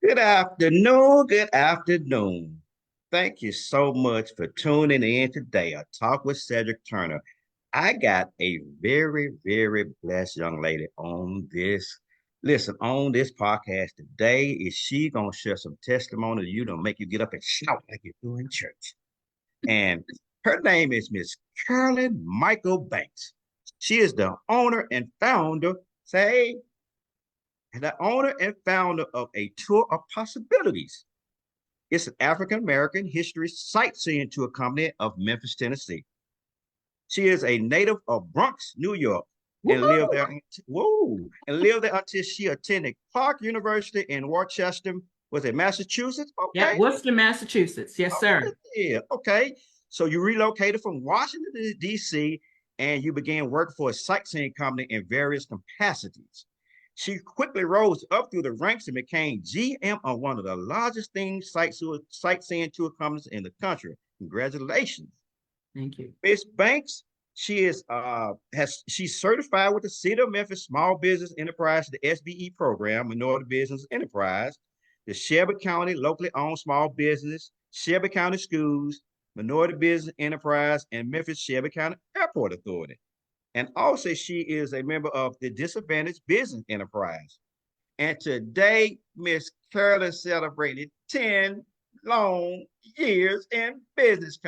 Good afternoon. Good afternoon. Thank you so much for tuning in today. A talk with Cedric Turner. I got a very, very blessed young lady on this. Listen, on this podcast today, is she gonna share some testimony to you to make you get up and shout like you do in church? And her name is Miss Carolyn Michael-Banks. She is the owner and founder. Say the owner and founder of a tour of possibilities. It's an African American history sightseeing tour company of Memphis, Tennessee. She is a native of Bronx, New York, and lived Woohoo! there. Whoa, and lived there until she attended Clark University in Worcester. Was it Massachusetts? Yep, Okay, Worcester, Massachusetts. Yes, okay, sir. yeah, okay. So you relocated from Washington D.C. and you began working for a sightseeing company in various capacities. She quickly rose up through the ranks and became GM of one of the largest sightseeing tour companies in the country. Congratulations. Thank you. Miss Banks, she's certified with the City of Memphis Small Business Enterprise, the SBE program, Minority Business Enterprise, the Shelby County Locally Owned Small Business, Shelby County Schools, Minority Business Enterprise, and Memphis Shelby County Airport Authority. And also, she is a member of the Disadvantaged Business Enterprise. And today, Miss Carolyn celebrated 10 long years in business.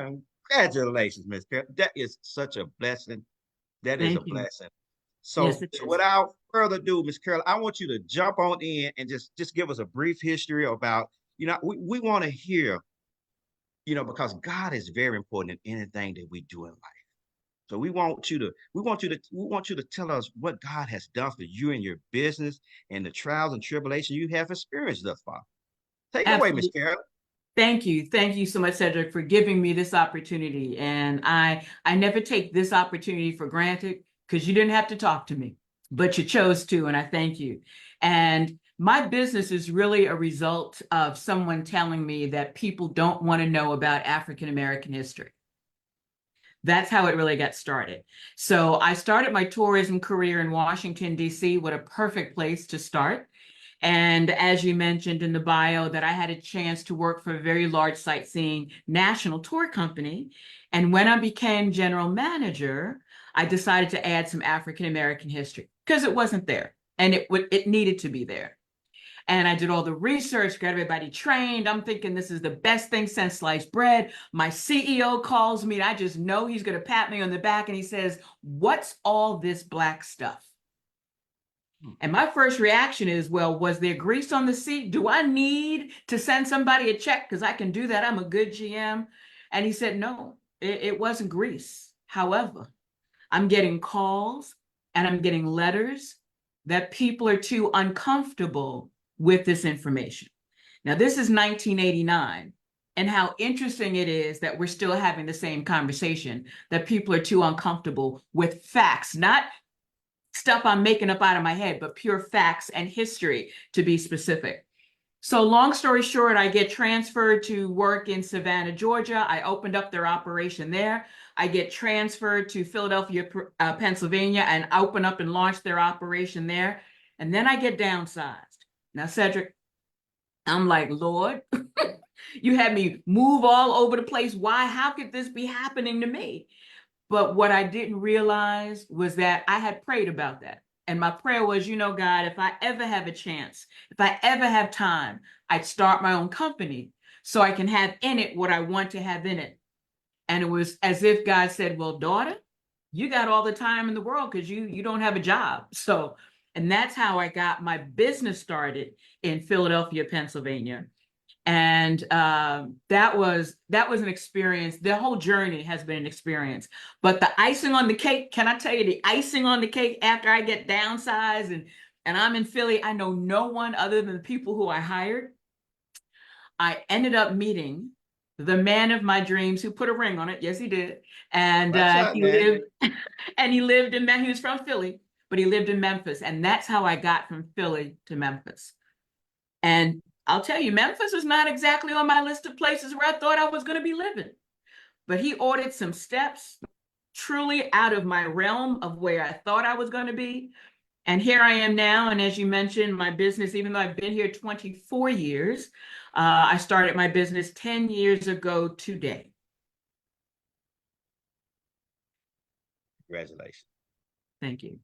Congratulations, Miss Carolyn. That is such a blessing. That is a Thank you. blessing. Yes, So, it so is. without further ado, Miss Carolyn, I want you to jump on in and just give us a brief history about, we want to hear, because God is very important in anything that we do in life. So we want you to tell us what God has done for you and your business and the trials and tribulations you have experienced thus far. Take it away, Miss Absolutely. Carol. Thank you. Thank you so much, Cedric, for giving me this opportunity. And I never take this opportunity for granted because you didn't have to talk to me, but you chose to, and I thank you. And my business is really a result of someone telling me that people don't want to know about African American history. That's how it really got started. So I started my tourism career in Washington, D.C. What a perfect place to start. And as you mentioned in the bio, that I had a chance to work for a very large sightseeing national tour company. And when I became general manager, I decided to add some African American history because it wasn't there and it needed to be there. And I did all the research, got everybody trained. I'm thinking this is the best thing since sliced bread. My CEO calls me, and I just know he's going to pat me on the back, and he says, "What's all this black stuff?" And my first reaction is, well, was there grease on the seat? Do I need to send somebody a check? Because I can do that. I'm a good GM. And he said, no, it wasn't grease. However, I'm getting calls and I'm getting letters that people are too uncomfortable with this information. Now, this is 1989. And how interesting it is that we're still having the same conversation, that people are too uncomfortable with facts, not stuff I'm making up out of my head, but pure facts and history, to be specific. So long story short, I get transferred to work in Savannah, Georgia. I opened up their operation there. I get transferred to Philadelphia, Pennsylvania, and open up and launch their operation there. And then I get downsized. Now, Cedric, I'm like, Lord, you had me move all over the place. Why? How could this be happening to me? But what I didn't realize was that I had prayed about that. And my prayer was, God, if I ever have a chance, if I ever have time, I'd start my own company so I can have in it what I want to have in it. And it was as if God said, well, daughter, you got all the time in the world because you don't have a job. So, and that's how I got my business started in Philadelphia, Pennsylvania. And that was an experience. The whole journey has been an experience. But the icing on the cake, can I tell you the icing on the cake after I get downsized and I'm in Philly, I know no one other than the people who I hired. I ended up meeting the man of my dreams who put a ring on it. Yes, he did. And Watch out, he man. lived and he lived in he was from Philly, but he lived in Memphis. And that's how I got from Philly to Memphis. And I'll tell you, Memphis is not exactly on my list of places where I thought I was going to be living. But he ordered some steps truly out of my realm of where I thought I was going to be. And here I am now. And as you mentioned, my business, even though I've been here 24 years, I started my business 10 years ago today. Congratulations. Thank you.